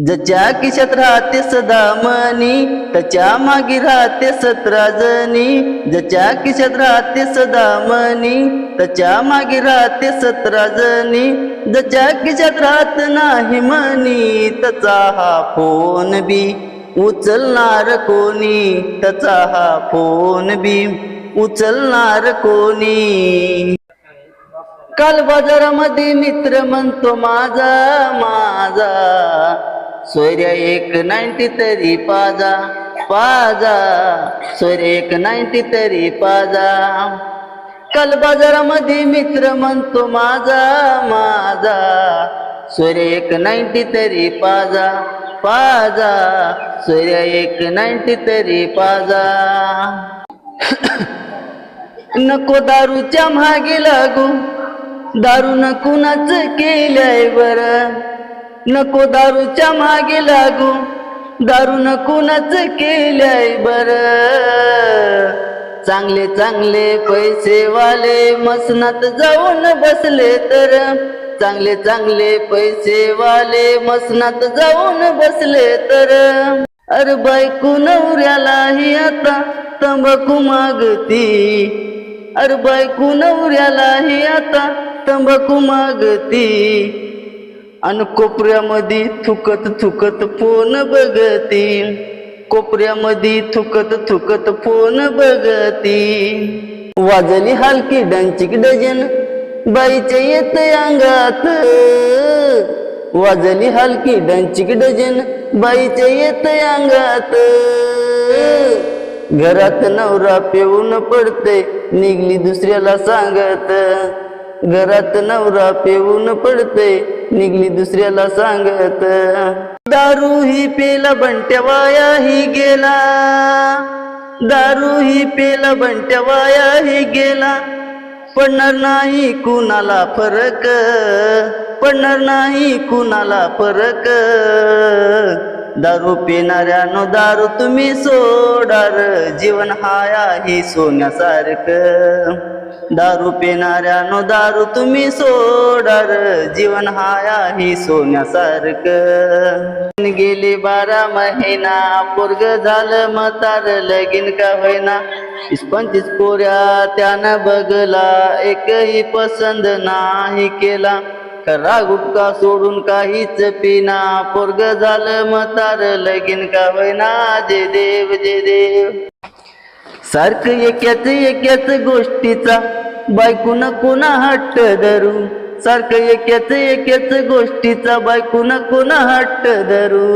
ज्याच्या खिशात राहते सदा मनी त्याच्या मागे राहते 17 जणी. ज्याच्या खिशात राहते सदा मनी त्याच्या मागे राहते 17 जणी. ज्याच्या खिशात राहत नाही मनी त्याचा हा फोन बी उचलणार कोणी. त्याचा हा फोन बी उचलणार कोणी. काल बाजारामध्ये मित्र म्हणतो माझा माझा सोयऱ्या 190 तरी पाजा पाजा. सोयऱ्या 190 तरी पाजा. काल बाजारामध्ये मित्र म्हणतो माझा माझा सोयऱ्या 190 तरी पाजा पाजा. सोयऱ्या 190 तरी पाजा. नको दारूच्या मागे लागू दारू न कुणाच केलंय बर. नको दारूच्या मागे लागू दारू न कुणाच केलंय बर. चांगले चांगले पैसे वाले मसनात जाऊन बसले तर. चांगले चांगले पैसे वाले मसनात जाऊन बसले तर. अरे बायको नवऱ्यालाही आता तंबाखू मागती. अरे बायको नवऱ्यालाही आता तंबाखू मागती. अन कोपऱ्यामध्ये थुकत थुकत फोन बघती. कोपऱ्यामध्ये थुकत थुकत फोन बघती. वाजली हलकी डंचिक डजन बाईच्या येत अंगात. वाजली हलकी डंचिक डजन बाईच्या येत अंगात. घरात नवरा पिऊन पडते निघली दुसऱ्याला सांगत. घरात नवरा पिऊन पडते निघली दुसऱ्याला सांगत. दारू ही पेला बंट्या वायाही गेला. दारू ही पेला बंट्या वायाही गेला. पडणार नाही कुणाला फरक. पडणार नाही कुणाला फरक. दारू पिणाऱ्यानो दारू तुम्ही सोडार. जीवन हाय आहे सोन्यासारखं. दारू पिणाऱ्यानो दारू तुम्ही सोडार. जीवन हाय आहे सोन्यासारखं. गेले 12 महिना पोरग झालं म्हातार लगीन का होईना. 25 पोऱ्या त्यानं बघला एकही पसंद नाही केला. खरा गुटखा सोडून काहीच पिना. पोरग झालं म्हातार लगीन का होईना. जय देव जय देव. सारखं एकाच गोष्टीचा बायकून कोणा हट्ट धरू. सारखं एकाच गोष्टीचा बायकून कोणा हट्ट धरू.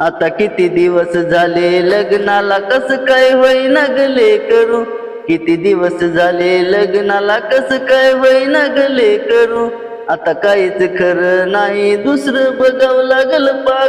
आता किती दिवस झाले लग्नाला कस काय होईना गले करू. किती दिवस झाले लग्नाला कस काय होईना गले करू. आता काहीच खरं नाही दुसरं बघावं लागल.